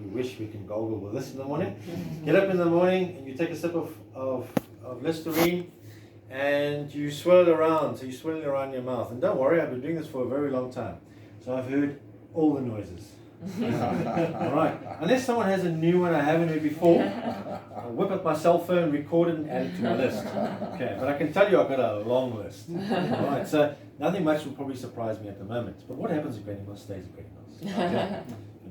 we wish we can goggle with this in the morning. Get up in the morning and you take a sip of Listerine and you swirl it around. So you swirl it around your mouth. And don't worry, I've been doing this for a very long time. So I've heard all the noises. Alright, unless someone has a new one I haven't heard before, I'll whip up my cell phone, record it and add it to my list. Okay, but I can tell you I've got a long list. Alright, so nothing much will probably surprise me at the moment. But what happens at Granny Moss stays at Granny Moss. Okay.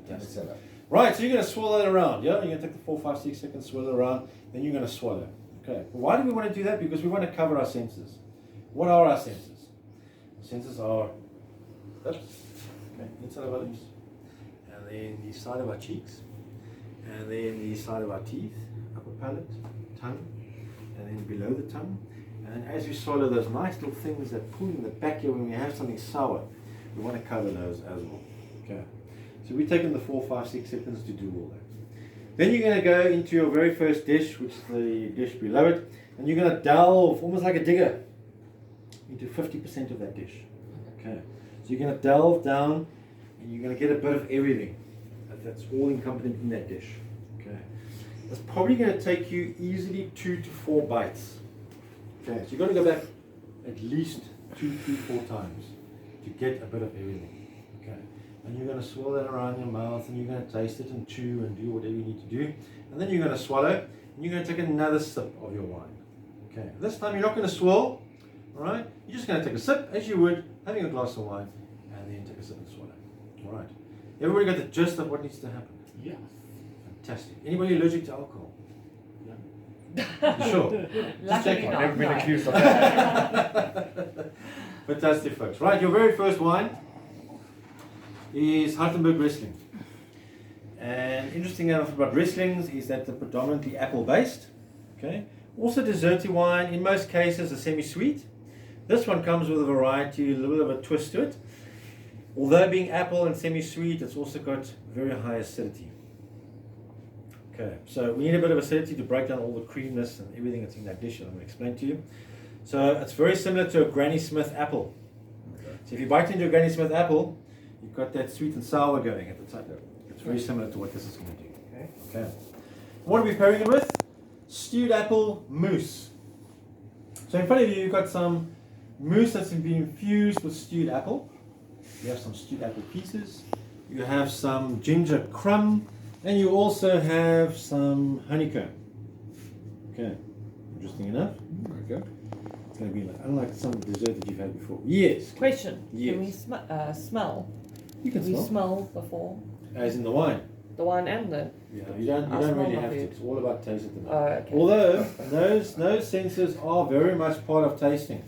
Fantastic. Right, so you're going to swirl that around, yeah? You're going to take the 4, 5, 6 seconds, swirl it around, then you're going to swallow. Okay, but why do we want to do that? Because we want to cover our senses. What are our senses? Our senses are lips, okay, inside of our lips, and then the side of our cheeks, and then the side of our teeth, upper palate, tongue, and then below the tongue. And then as we swallow, those nice little things that pull in the back here when we have something sour, we want to cover those as well. Okay. So we've taken the 4, 5, 6 seconds to do all that. Then you're going to go into your very first dish, which is the dish below it, and you're going to delve, almost like a digger, into 50% of that dish. Okay. So you're going to delve down, and you're going to get a bit of everything. That's all encompassed in that dish. Okay. That's probably going to take you easily 2 to 4 bites. Okay. So you've got to go back at least 2, 3, 4 times to get a bit of everything. Okay. And you're going to swirl that around your mouth, and you're going to taste it and chew and do whatever you need to do. And then you're going to swallow, and you're going to take another sip of your wine. Okay. This time you're not going to swirl, all right? You're just going to take a sip as you would having a glass of wine, and then take a sip and swallow. All right. Everybody got the gist of what needs to happen? Yeah. Fantastic. Anybody allergic to alcohol? No. You sure? Just checking. I've never been accused of that. Fantastic, folks. Right, your very first wine is Hartenberg Riesling. And interesting enough about Rieslings is that they're predominantly apple-based. Okay. Also desserty wine, in most cases a semi-sweet. This one comes with a variety, a little bit of a twist to it. Although being apple and semi-sweet, it's also got very high acidity. Okay, so we need a bit of acidity to break down all the creaminess and everything that's in that dish that I'm going to explain to you. So it's very similar to a Granny Smith apple. Okay. So if you bite into a Granny Smith apple, you've got that sweet and sour going at the top. It's very similar to what this is going to do. Okay. What are we pairing it with? Stewed apple mousse. So in front of you, you've got some mousse that's been infused with stewed apple. You have some stewed apple pieces. You have some ginger crumb, and you also have some honeycomb. Okay. Interesting enough. Okay. It's going to be like, unlike some dessert that you've had before. Yes. Question. Yes. Can we smell? You can Can we smell. smell before As in the wine. the wine and the... Yeah, you don't I'll really smell have to. food. It's all about taste at the Oh, moment. okay. Although those senses are very much part of tasting,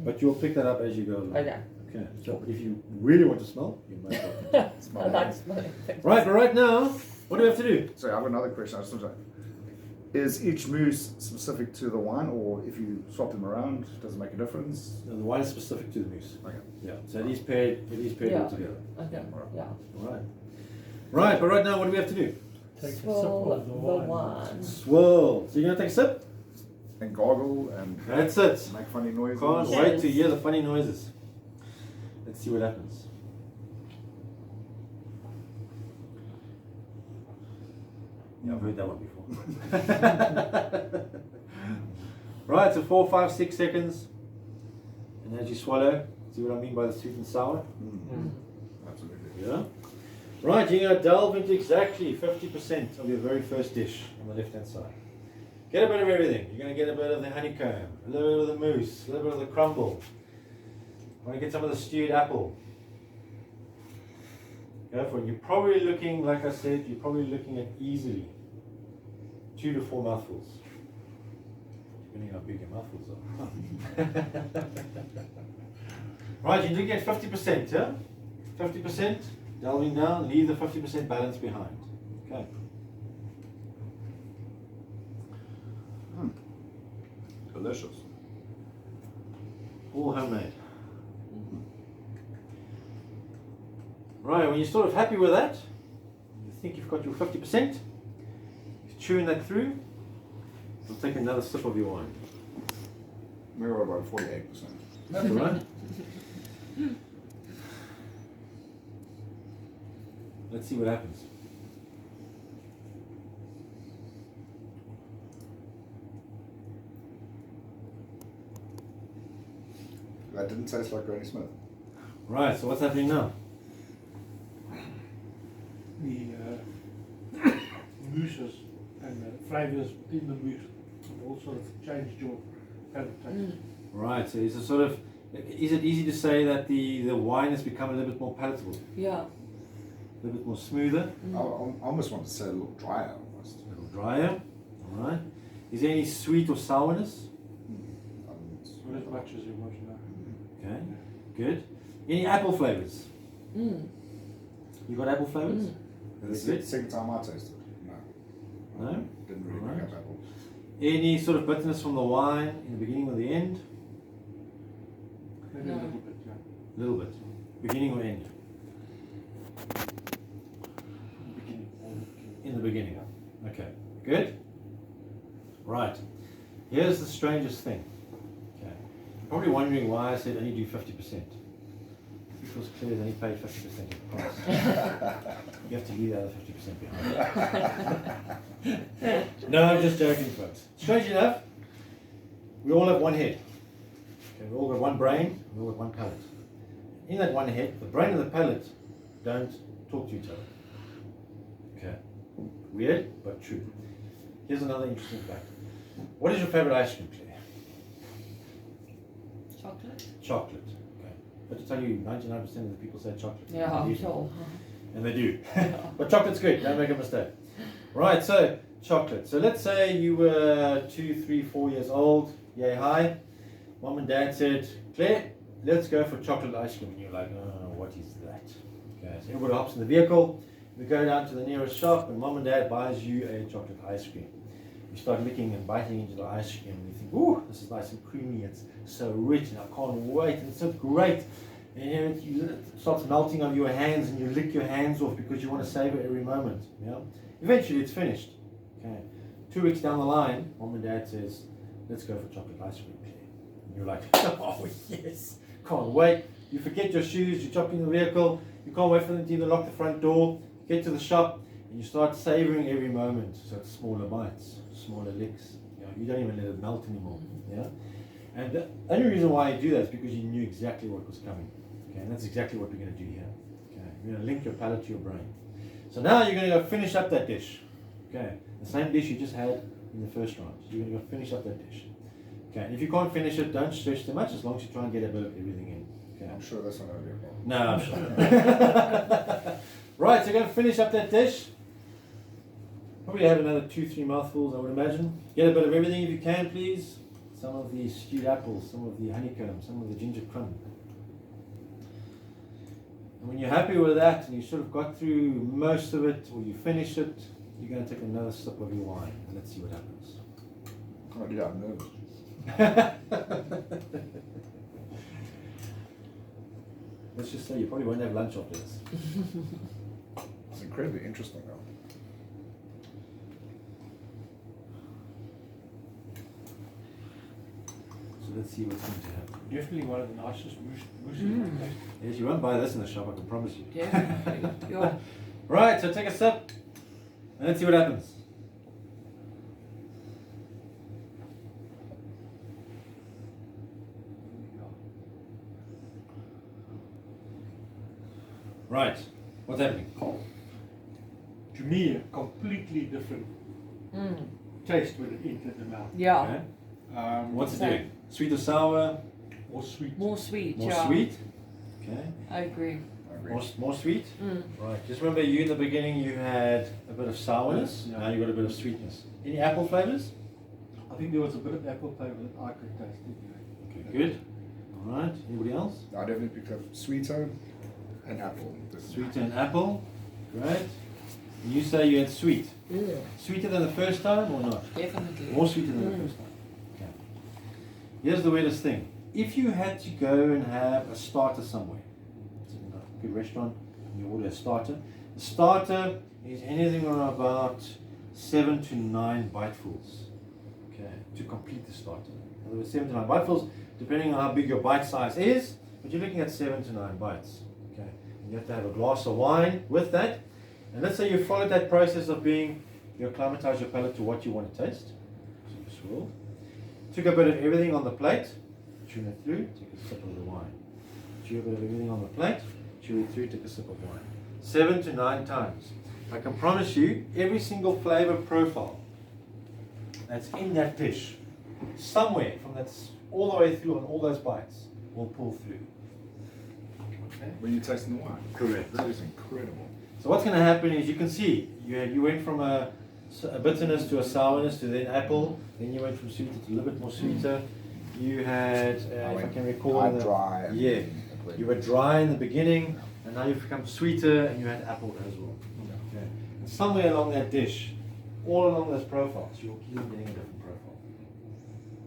but you'll pick that up as you go along. Okay. Okay. So if you really want to smell, you might. I like smelling things. Right, but right now, what do we have to do? So I have another question. I just want to know, is each mousse specific to the wine, or if you swap them around, does it make a difference? No, the wine is specific to the mousse. Okay. Yeah. So it is paired. It is paired Yeah. all together. Okay. Yeah. All right. Right, but right now, what do we have to do? Take a sip Swirl of the the wine. wine. Swirl. So you're gonna take a sip. And gargle and That's it. make funny noises. Can't Yes. wait to hear the funny noises. Let's see what happens. Yeah, I've heard that one before. Right, so 4, 5, 6 seconds. And as you swallow, see what I mean by the sweet and sour? Absolutely. Yeah? Right, you're going to delve into exactly 50% of your very first dish on the left hand side. Get a bit of everything. You're going to get a bit of the honeycomb, a little bit of the mousse, a little bit of the crumble. Want to get some of the stewed apple. Go for it. You're probably looking, like I said, you're probably looking at easily 2 to 4 mouthfuls. Depending on how big your mouthfuls are. Right, you're looking at 50%, yeah? 50%, delving down, leave the 50% balance behind. Okay. Delicious. All homemade. Right, when you're sort of happy with that, you think you've got your 50%, you're chewing that through, you'll take another sip of your wine. Maybe about 48%. That's all right. Let's see what happens. That didn't taste like Granny Smith. Right, so what's happening now? The mousses and the flavours within the mousse have all sort of changed your palate taste. Right, so is it easy to say that the wine has become a little bit more palatable, Yeah. a little bit more smoother, I almost want to say a little drier almost. a little drier? All right. Is there any sweet or sourness? Not as much as you want to know. Okay, good. Any apple flavors? Mm. You got apple flavors? This Good. is the second time I tasted it. No. No? Didn't really Alright. pick up apple. Any sort of bitterness from the wine in the beginning or the end? Maybe No. a little bit, yeah. A little bit. Beginning or end? In the beginning. In the beginning. Okay, good. Right. Here's the strangest thing. Okay. You're probably wondering why I said only do 50%. It was clear they only paid 50% of the price. You have to leave the other 50% behind. No, I'm just joking, folks. Strange enough, we all have one head. Okay, we all got one brain, we all got one palate. In that one head, the brain and the palate don't talk to each other. Okay. Weird, but true. Here's another interesting fact. What is your favorite ice cream, Claire? Chocolate? Chocolate. Okay. But to tell you, 99% of the people say chocolate. Yeah, They I'm do. sure. And they do. But chocolate's good, don't make a mistake. Right, so chocolate. So let's say you were 2, 3, 4 years old, yay high. Mom and dad said, Claire, let's go for chocolate ice cream. And you're like, oh, what is that? Okay, so everybody hops in the vehicle. We go down to the nearest shop and mom and dad buys you a chocolate ice cream. You start licking and biting into the ice cream and you think, ooh, this is nice and creamy, it's so rich and I can't wait, and it's so great. And it starts melting on your hands and you lick your hands off because you want to savor every moment. Yeah? Eventually it's finished. Okay. 2 weeks down the line, mom and dad says, let's go for chocolate ice cream, Claire. And you're like, oh yes, can't wait. You forget your shoes, you're chopping the vehicle, you can't wait for them to even lock the front door, you get to the shop and you start savoring every moment. So it's smaller bites, smaller licks. You know, you don't even let it melt anymore. Yeah? And the only reason why you do that is because you knew exactly what was coming. Okay, and that's exactly what we're going to do here. Okay, we're going to link your palate to your brain. So now you're going to go finish up that dish. Okay, the same dish you just had in the first round. So you're going to go finish up that dish. Okay, and if you can't finish it, don't stress too much as long as you try and get a bit of everything in. Okay. I'm sure that's not going to be a problem. No, I'm sure. Right, so you're going to finish up that dish. Probably have another 2-3 mouthfuls, I would imagine. Get a bit of everything if you can, please. Some of the stewed apples, some of the honeycomb, some of the ginger crumb. And when you're happy with that and you sort of got through most of it or you finish it, you're going to take another sip of your wine and let's see what happens. Oh, yeah, I'm nervous. Let's just say you probably won't have lunch after this. It's incredibly interesting though. So let's see what's going to happen. Definitely one of the nicest mousses I've tasted. Yes, you won't buy this in the shop, I can promise you. Definitely. Yeah. Right, so take a sip and let's see what happens. Right, what's happening? To me, a completely different Mm. taste when it entered the mouth. Yeah. Okay. What's it Same. doing? Sweet or sour? More sweet. More sweet, More yeah. sweet? Okay. I agree. I agree. More sweet? Mm. Right, just remember you in the beginning you had a bit of sourness, Yeah. now you got a bit of sweetness. Any apple flavors? I think there was a bit of apple flavour that I could taste anyway. Okay, good. Alright, anybody else? I definitely picked up sweeter and apple. Sweet and apple. Great. And you say you had sweet. Yeah. Sweeter than the first time or not? Definitely. More sweeter than the first time. Okay. Here's the weirdest thing. If you had to go and have a starter somewhere, it's in a good restaurant, and you order a starter, the starter is anything around about 7 to 9 bitefuls. Okay, to complete the starter. In other words, 7 to 9 bitefuls, depending on how big your bite size is, but you're looking at 7 to 9 bites. Okay, and you have to have a glass of wine with that. And let's say you followed that process of being, you acclimatize your palate to what you want to taste. So you swirled. Took a bit of everything on the plate. tune it through, take a sip of the wine. Chew a bit of everything on the plate, chew it through, take a sip of wine. 7 to 9 times. I can promise you, every single flavor profile that's in that dish, somewhere from that all the way through on all those bites, will pull through. Okay. When you're tasting the wine. Correct. That is incredible. So what's going to happen is you can see you went from a bitterness to a sourness to then apple, then you went from sweeter to a little bit more sweeter. You had, if I can recall, dry. Yeah, you were dry in the beginning, and now you've become sweeter, and you had apple as well. Okay. And somewhere along that dish, all along those profiles, you'll keep getting a different profile.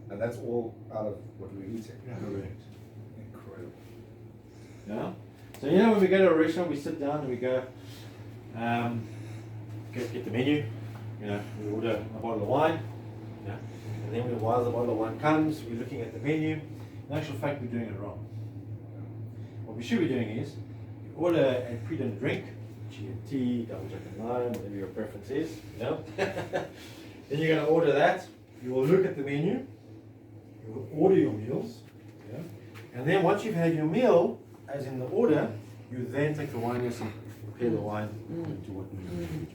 And that's all out of what we're eating. Correct. Incredible. Yeah. So when we go to a restaurant, we sit down and we go, get the menu. We order a bottle of wine. And then while the bottle of wine comes, we're looking at the menu. In actual fact, we're doing it wrong. What we should be doing is, you order a pre-dinner drink, tea, double jack and lime, whatever your preference is. Then you're going to order that. You will look at the menu. You will order your meals. And then once you've had your meal, as in the order, you then take the wine list and prepare the wine into what you need.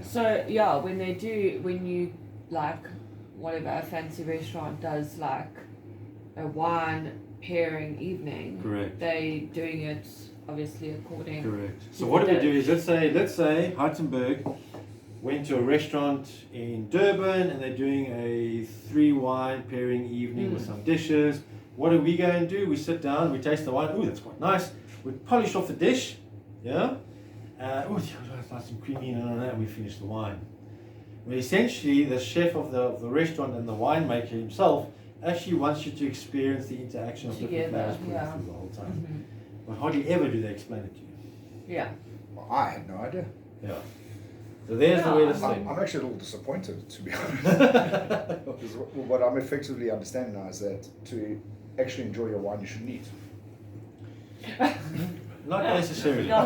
So when you like whatever a fancy restaurant does like a wine pairing evening, Correct. they doing it obviously according. Correct. So what do we do is let's say Hartenberg went to a restaurant in Durban and they're doing a 3 wine pairing evening with some dishes. What do we go and do? We sit down, we taste the wine. Ooh, that's quite nice. We polish off the dish. Ooh, it's nice and creamy and we finish the wine. But essentially, the chef of the restaurant and the winemaker himself actually wants you to experience the interaction of different flavors through the whole time. But hardly ever do they explain it to you. Yeah. Well, I had no idea. Yeah. So there's the weirdest thing. I'm actually a little disappointed, to be honest. Because what I'm effectively understanding now is that to actually enjoy your wine, you shouldn't eat. Not necessarily. No.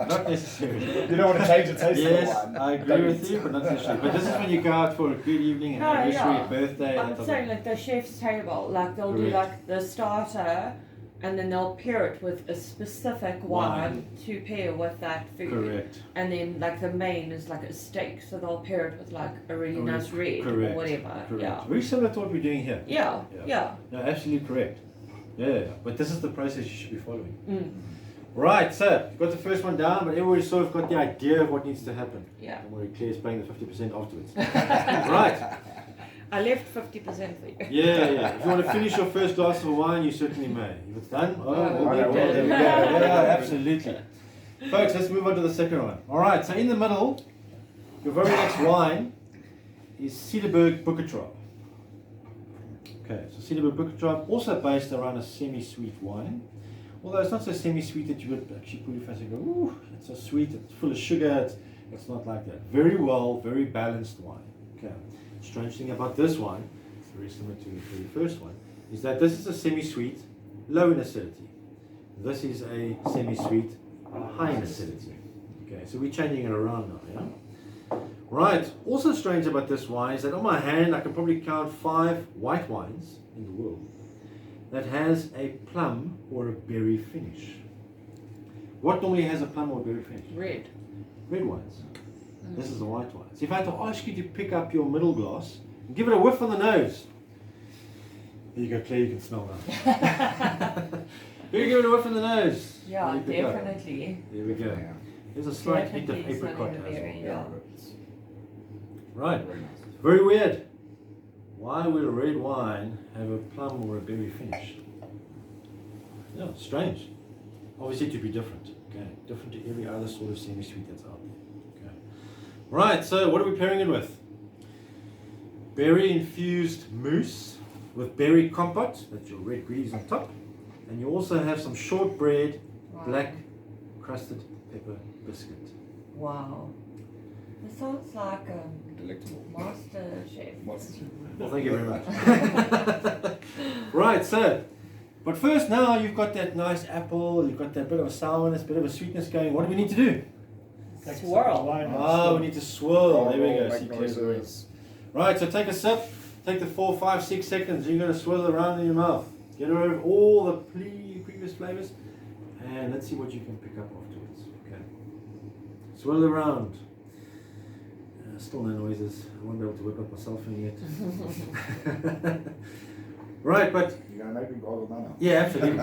Not necessarily. You don't want to change the taste Yes, of the wine. I agree with you, but not necessarily. But this is when you go out for a good evening and anniversary, a birthday. I'm saying like the chef's table, like they'll do like the starter and then they'll pair it with a specific wine to pair with that food. Correct. And then like the main is like a steak, so they'll pair it with like a really nice red or whatever. Correct. Yeah. Very similar to what we're doing here. Yeah. No, absolutely correct. Yeah. But this is the process you should be following. Right, so you've got the first one down, but everybody's sort of got the idea of what needs to happen. Yeah. And we're clear is paying the 50% afterwards. Right. I left 50% for you. Yeah. If you want to finish your first glass of wine, you certainly may. If it's done, there we did. go. Yeah, absolutely. Folks, let's move on to the second one. All right, so in the middle, your very next wine is Cederberg Bukkertrop. Okay, so Cederberg Bukkertrop, also based around a semi-sweet wine. Although it's not so semi-sweet that you would actually put your face and go, ooh, it's so sweet, it's full of sugar, it's not like that. Very balanced wine. Okay. Strange thing about this one, it's very similar to the very first one, is that this is a semi-sweet, low in acidity. This is a semi-sweet, high in acidity. Okay, so we're changing it around now, yeah? Right, also strange about this wine is that on my hand I can probably count 5 white wines in the world that has a plum or a berry finish. What normally has a plum or a berry finish? Red wines. This is the white wine. So if I had to ask you to pick up your middle glass and give it a whiff on the nose. There you go, Claire, you can smell that. You give it a whiff on the nose. Yeah, definitely. There we go. There's a slight hint of apricot as well. Right. Very weird. Why would a red wine have a plum or a berry finish? Yeah, strange. Obviously to be different. Okay, different to every other sort of semi-sweet that's out there. Okay. Right, so what are we pairing it with? Berry infused mousse with berry compote, that's your red greens on top. And you also have some shortbread, black crusted pepper biscuit. Wow. This sounds like Delectable. Master Chef. Well, thank you very much. Right, so, but first now you've got that nice apple, you've got that bit of a sourness, bit of a sweetness going. What do we need to do? Swirl. We need to swirl. There we go. See, Claire's words. Right, so take a sip. take the 4, 5, 6 seconds. You're going to swirl it around in your mouth. Get rid of all the previous flavors, and let's see what you can pick up afterwards. Okay. Swirl around. Still no noises. I won't be able to whip up myself in yet. Right, but You're going to make me goggle now. yeah, absolutely.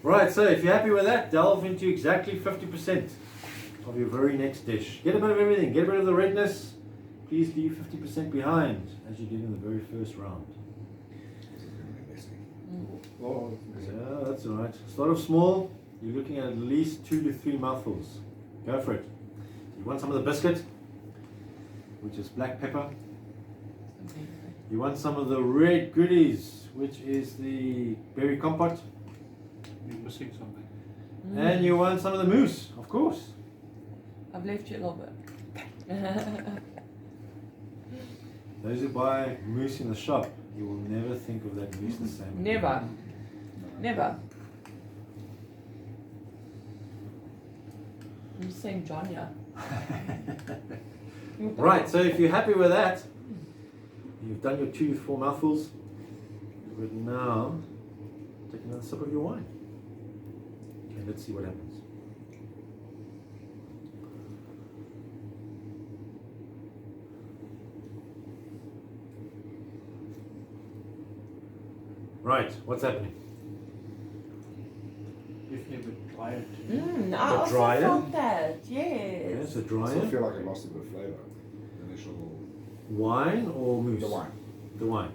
Right, so if you're happy with that, delve into exactly 50% of your very next dish. Get a bit of everything. Get rid of the redness. Please leave 50% behind, as you did in the very first round. Oh, Yeah, that's all right. Start off small. You're looking at least 2 to 3 mouthfuls. Go for it. You want some of the biscuit, which is black pepper. You want some of the red goodies, which is the berry compote. you're missing something. And you want some of the mousse, of course. I've left you a little bit. Those who buy mousse in the shop, you will never think of that mousse the same. Never. Never. I'm just saying John, yeah. Right, so if you're happy with that, you've done your 2 to 4 mouthfuls. You would now take another sip of your wine. Okay, let's see what happens. Right, what's happening? Definitely a bit drier. I also drier? felt that, Okay, yes. so I drier. still feel like I lost a bit of flavour. The initial. Wine or mousse? The wine. The wine.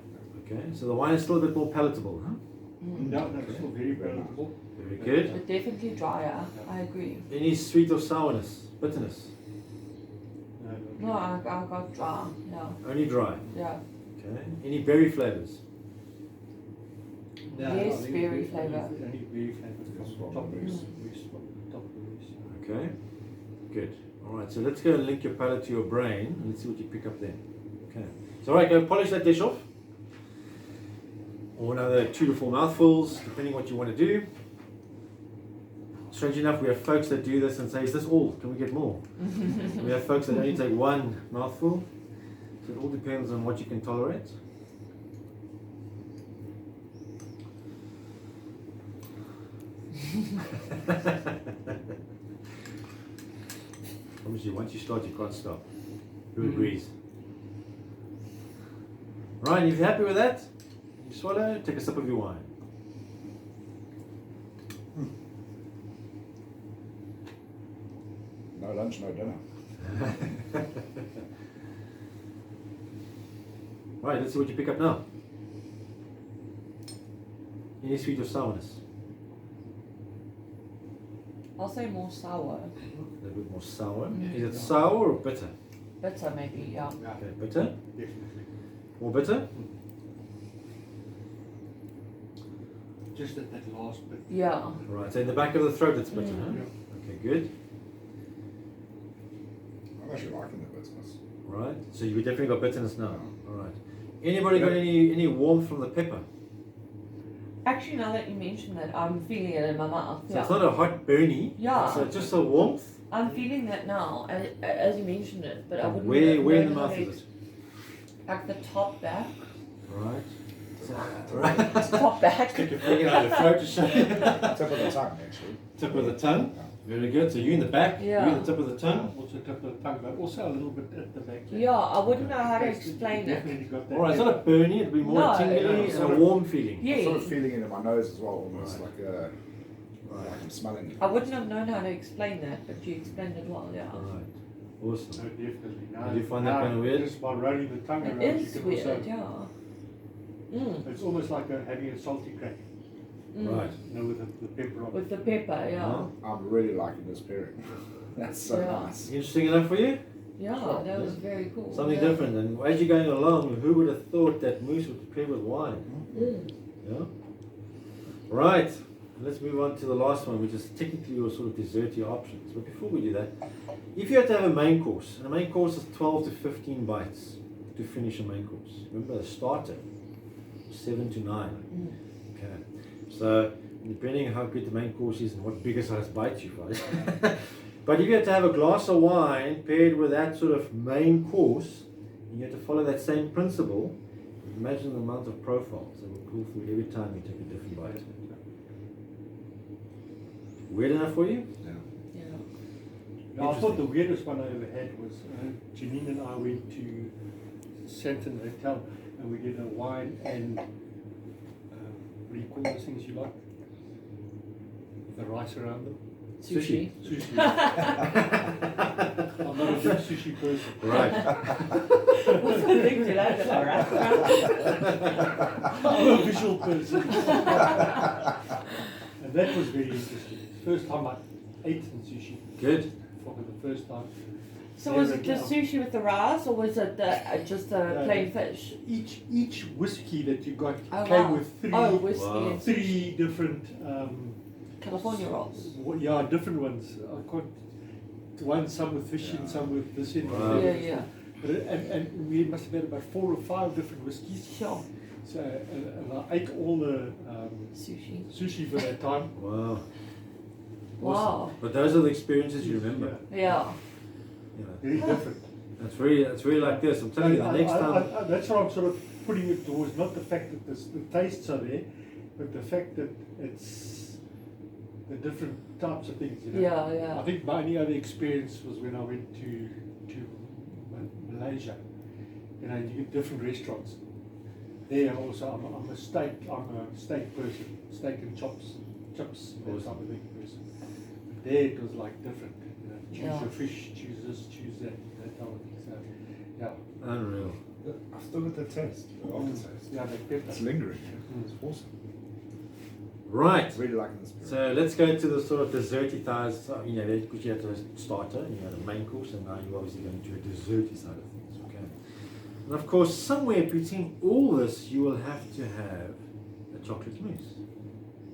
Okay, so the wine is still a bit more palatable, huh? No, that's still very palatable. Very good. But definitely drier, I agree. Any sweet or sourness, bitterness? No, I got dry, yeah. Only dry. Yeah. Okay. Any berry flavors? No, Yes, I think berry it's flavour. Only berry flavour That's from what top of it is. top of the Okay. Good. All right. So let's go and link your palate to your brain, and let's see what you pick up there. Okay. So all right, go polish that dish off, or another 2 to 4 mouthfuls, depending what you want to do. Strange enough, we have folks that do this and say, "Is this all? Can we get more?" We have folks that only take 1 mouthful. So it all depends on what you can tolerate. Obviously, once you start, you can't stop. Who agrees? Right, if you're happy with that, you swallow, take a sip of your wine. No lunch, no dinner. Right, let's see what you pick up now. Any sweet or sourness? I'll say more sour. A little bit more sour. Is it sour or bitter? Bitter maybe, yeah. Okay, bitter. Definitely. More bitter? Just at that last bit. Yeah. Right, so in the back of the throat it's bitter, huh? Yeah. Okay, good. I'm actually liking the business. Right, so you definitely got bitterness now. All right. Anybody got any warmth from the pepper? Actually, now that you mention that, I'm feeling it in my mouth. So Yeah. it's not a hot burny. Yeah. So just a warmth. I'm feeling that now, as you mentioned it, but I wouldn't Where have in the known mouth how to is it? Like the top back. Right. Right. Top back. Stick your finger out the throat to show. Tip of the tongue, actually. Tip of the tongue. Very good. So you in the back. Yeah. You in the tip of the tongue. Also tip of the tongue, but also a little bit at the back. Yeah, I wouldn't know how to That's- explain it. definitely got that. All right. It's not a burny. It'll be more No. tingly No, and sort a of- warm feeling. I'm Yeah. sort of feeling it in my nose as well, almost Right. like I'm smelling it. I wouldn't have known how to explain that, but you explained it well, yeah. All right. No, Awesome. definitely. No, Do you find that no, kind of weird? Just by rolling the tongue around, It you is can weird, also. yeah. It's almost like having a salty crack. Right. You know, with the pepper on it. With the pepper, yeah. Huh? I'm really liking this pairing. That's so Yeah. nice. Interesting enough for you? Yeah, that was very cool. Something yeah. different. And as you're going along, who would have thought that mousse would pair with wine? Yeah. Right. Let's move on to the last one, which is technically your sort of desserty options. But before we do that, if you had to have a main course, and a main course is 12 to 15 bites to finish a main course. Remember, the starter, 7 to 9. Okay. So, depending on how good the main course is and what bigger size bites you find. But if you had to have a glass of wine paired with that sort of main course, and you had to follow that same principle, imagine the amount of profiles that will pull through every time you take a different bite. Weird enough for you? Yeah. Now, I thought the weirdest one I ever had was Janine and I went to Santon Hotel and we did a wine and what do you call those things you like? With the rice around them? Sushi. Sushi. I'm not a big sushi person. Right. What's the thing you like about restaurants? I'm a visual person. And that was very interesting. First time I ate some sushi. Good. For the first time. So was it just sushi with the rice, or was it just the plain fish? Each whiskey that you got Oh, came wow. with Whiskey Wow. and three different California rolls. yeah, different ones. I can't. One some with fish in, some with this in. Wow. Yeah. But and we must have had about 4 or 5 different whiskeys. Sure. So and I ate all the sushi for that time. Wow. Wow. Awesome. But those are the experiences you remember. Yeah. You know, Very different. that's really like this. I'm telling you, the next time. That's why I'm sort of putting it towards not the fact that the tastes are there, but the fact that it's the different types of things. You know? Yeah. I think my only other experience was when I went to Malaysia. You know, you get different restaurants. There also, I'm a steak person, steak and chips, that type of thing person. There it was like different. You know, choose your fish, choose this, choose that type of thing. So, yeah. Unreal. I've still got the taste, the aftertaste. Yeah, the pepper. It's lingering. It's awesome. Right. It's really liking this beer. So let's go to the sort of desserty thighs. You know, because you have the starter, and you have the main course, and now you're obviously going to a desserty side of things. Okay. And of course, somewhere between all this, you will have to have a chocolate mousse.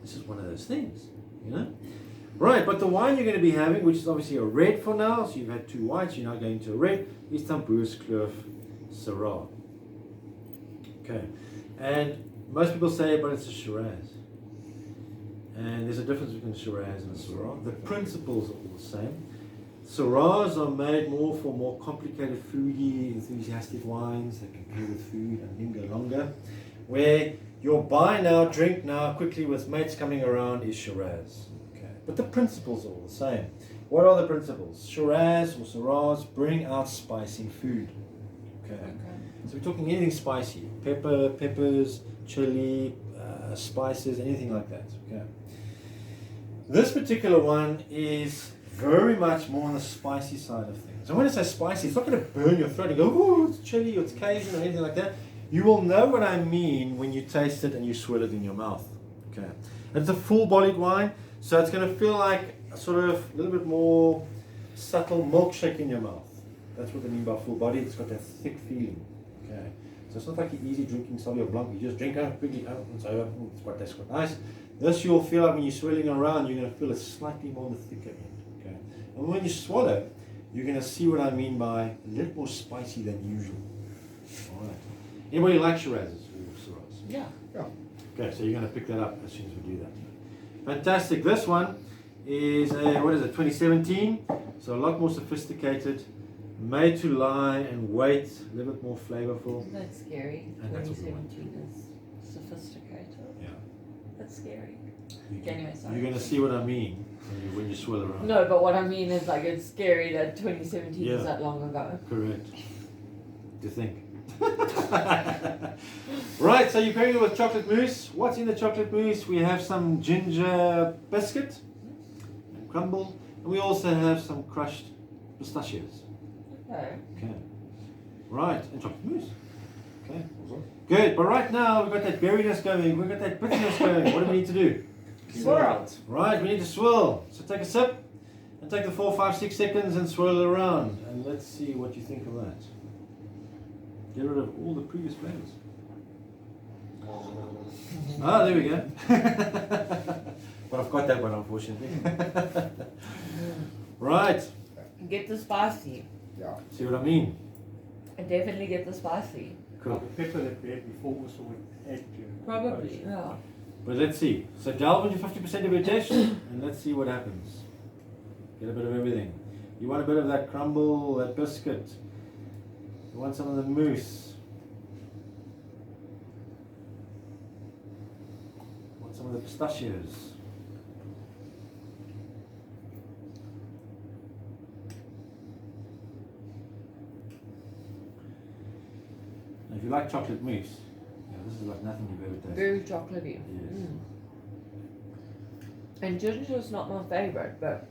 This is one of those things, you know. Right, but the wine you're going to be having, which is obviously a red for now, so you've had 2 whites, you're now going to a red, is Tamboerskloof Syrah. Okay, and most people say, but it's a Shiraz. And there's a difference between Shiraz and a Syrah. The principles are all the same. Syrahs are made more for more complicated, foodie, enthusiastic wines that can pair with food and linger longer. Where your buy now, drink now, quickly with mates coming around is Shiraz. Okay, but the principles are all the same. What are the principles? Shiraz or Syrahs bring out spicy food. Okay. So we're talking anything spicy, peppers, chili, spices, anything like that. Okay. This particular one is very much more on the spicy side of things. And when I say spicy, it's not going to burn your throat and go, oh, it's chili or it's Cajun or anything like that. You will know what I mean when you taste it and you swirl it in your mouth. Okay. It's a full-bodied wine, so it's going to feel like a sort of a little bit more subtle milkshake in your mouth. That's what I mean by full-bodied. It's got that thick feeling. Okay. So it's not like your easy drinking Sauvignon Blanc. You just drink it quickly, it's over. That's quite nice. This you'll feel like when you're swirling around, you're going to feel it slightly more on the thicker end. Okay. And when you swallow, you're going to see what I mean by a little more spicy than usual. All right. Anybody like Shirazes or Syrahs? Yeah. Okay, so you're going to pick that up as soon as we do that. Fantastic. This one is a, 2017? So a lot more sophisticated, made to lie and wait, a little bit more flavorful. Isn't that scary? And that's what we want. 2017 is sophisticated. Yeah. That's scary. You- Anyway, sorry. You're going to see what I mean when you swirl around. No, but what I mean is like it's scary that 2017 Yeah. is that long ago. Correct. To think. Right, so you're pairing it with chocolate mousse. What's in the chocolate mousse? We have some ginger biscuit and crumble, and we also have some crushed pistachios. Okay. Okay. Right, and chocolate mousse. Okay. Awesome. Good, but right now we've got that berryness going, we've got that bitterness going. What do we need to do? Swirl. Right, we need to swirl. So take a sip and take the 4, 5, 6 seconds and swirl it around. And let's see what you think of that. Get rid of all the previous flavors. Ah, there we go. But I've got that one, unfortunately. Right. Get the spicy. Yeah. See what I mean? I definitely get the spicy. Cool. The pepper that we had before also would add to it. Probably, yeah. But let's see. So delve into 50% of your dish and let's see what happens. Get a bit of everything. You want a bit of that crumble, that biscuit. You want some of the mousse. some of the pistachios. Now, if you like chocolate mousse, this is like nothing you've ever tasted. Very chocolatey. Yes. And ginger is not my favorite, but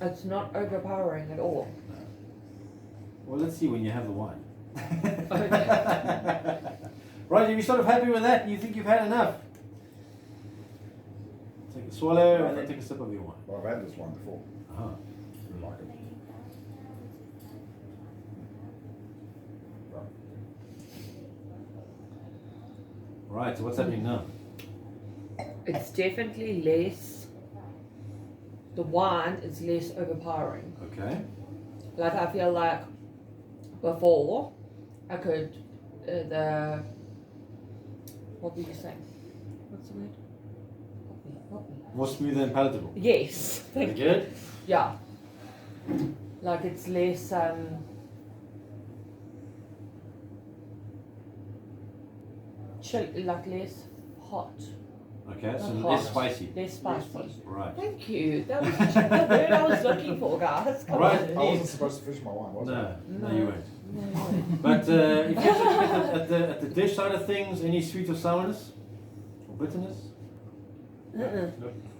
it's not overpowering at all. Well, let's see when you have the wine. Okay. Right, are you sort of happy with that? You think you've had enough? Take a swallow and then take a sip of your wine. Well, I've had this one before. Uh-huh. I like it. Right, so what's happening now? It's definitely less. The wine is less overpowering. Okay. Like I feel like before I could what were you saying? What's the word? Help me. More smooth and palatable. Yes. Very Thank you. good. Yeah. Like it's less like less hot. Okay, so Not less hot. spicy. Less spicy. Right. Thank you. That was the word I was looking for, guys. Come Right. on. I wasn't supposed to finish my wine, was I? No, you weren't. No. But if you have to look at the dish side of things, any sweet or sourness or bitterness? Uh-uh. No,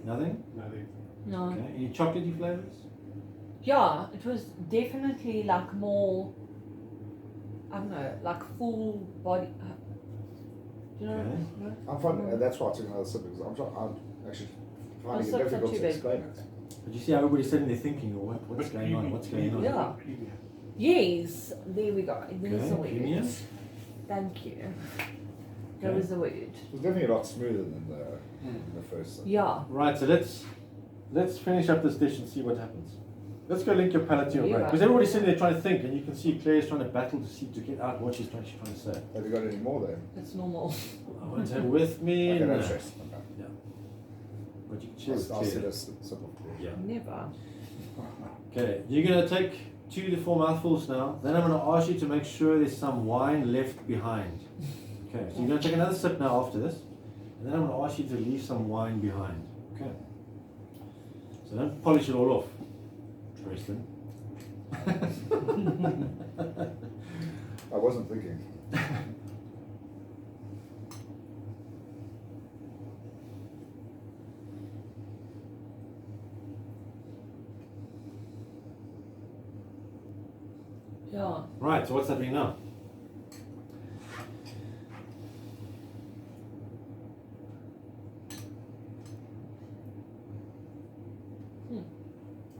Nothing. nothing. No. Okay. Any chocolatey flavors? Yeah, it was definitely like more, I don't know, like full body. Do you know Okay. what I mean? I'm finding, that's why I took another sip because I'm actually finding it sip's not difficult too to big. explain it. But you see how everybody's sitting there thinking, oh, what's going on? What's going on? Yeah. Yes, there we go. There's the Okay, word. creamier. Thank you. That Okay. was the word. It was definitely a lot smoother than the first sip. Yeah. Right, so let's finish up this dish and see what happens. Let's go link your palate to your Yeah. brain. Because everybody's sitting there trying to think, and you can see Claire's trying to battle to get out what she's trying to say. Have you got any more there? It's normal. I won't have with me. Okay, no no. stress. Okay. Yeah. But you can share with I'll sit Claire. a sip of Yeah. Never. Okay, you're going to take 2 to 4 mouthfuls now. Then I'm going to ask you to make sure there's some wine left behind. Okay, so you're going to take another sip now after this. And then I'm going to ask you to leave some wine behind. Okay. So don't polish it all off, Tristan. I wasn't thinking. Yeah. Right, so what's happening now?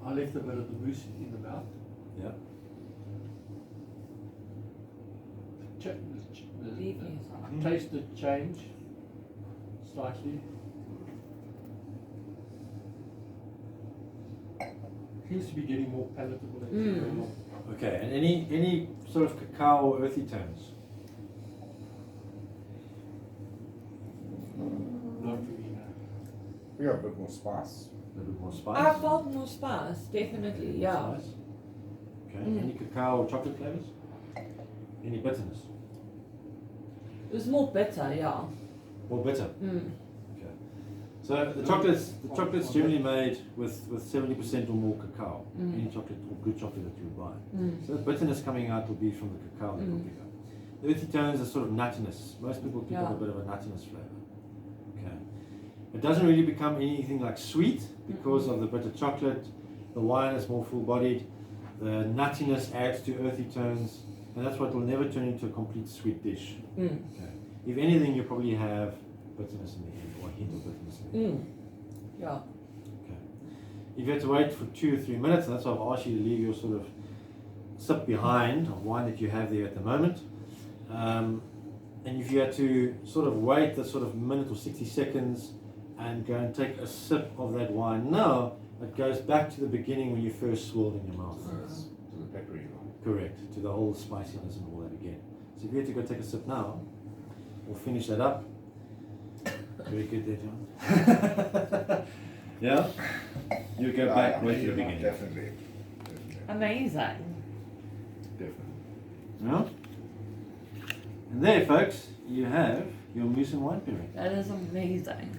I left a bit of the mousse in the mouth. Yeah. Leave me. Taste did change slightly. Seems to be getting more palatable as you go along. Okay, and any sort of cacao or earthy tones? Not really, no. We got a bit more spice. A little bit more spice? I felt more spice, definitely, yeah. Spice. Okay, any cacao or chocolate flavors? Any bitterness? It was more bitter, yeah. More bitter? Mm. Okay. So the chocolate's generally made with 70% or more cacao. Any chocolate or good chocolate that you would buy. So the bitterness coming out will be from the cacao that you'll pick up. The earthy tones are sort of nuttiness. Most people pick up a bit of a nuttiness flavour. Okay. It doesn't really become anything like sweet because of the bitter chocolate. The wine is more full-bodied. The nuttiness adds to earthy tones, and that's what will never turn into a complete sweet dish. Okay. If anything, you probably have bitterness in the end, or a hint of bitterness in the end. Yeah. Okay. If you have to wait for 2 or 3 minutes, and that's why I've asked you to leave your sort of sip behind of wine that you have there at the moment. And if you had to sort of wait the sort of minute or 60 seconds and go and take a sip of that wine now, it goes back to the beginning when you first swirled in your mouth. To the peppery one. Correct, to the whole spiciness and all that again. So if you had to go take a sip now, we'll finish that up. Very good there, John. Yeah? You go back right to the beginning. Definitely. Amazing. Definitely. Yeah? And there, folks, you have your Mousse and Wine pairing. That is amazing.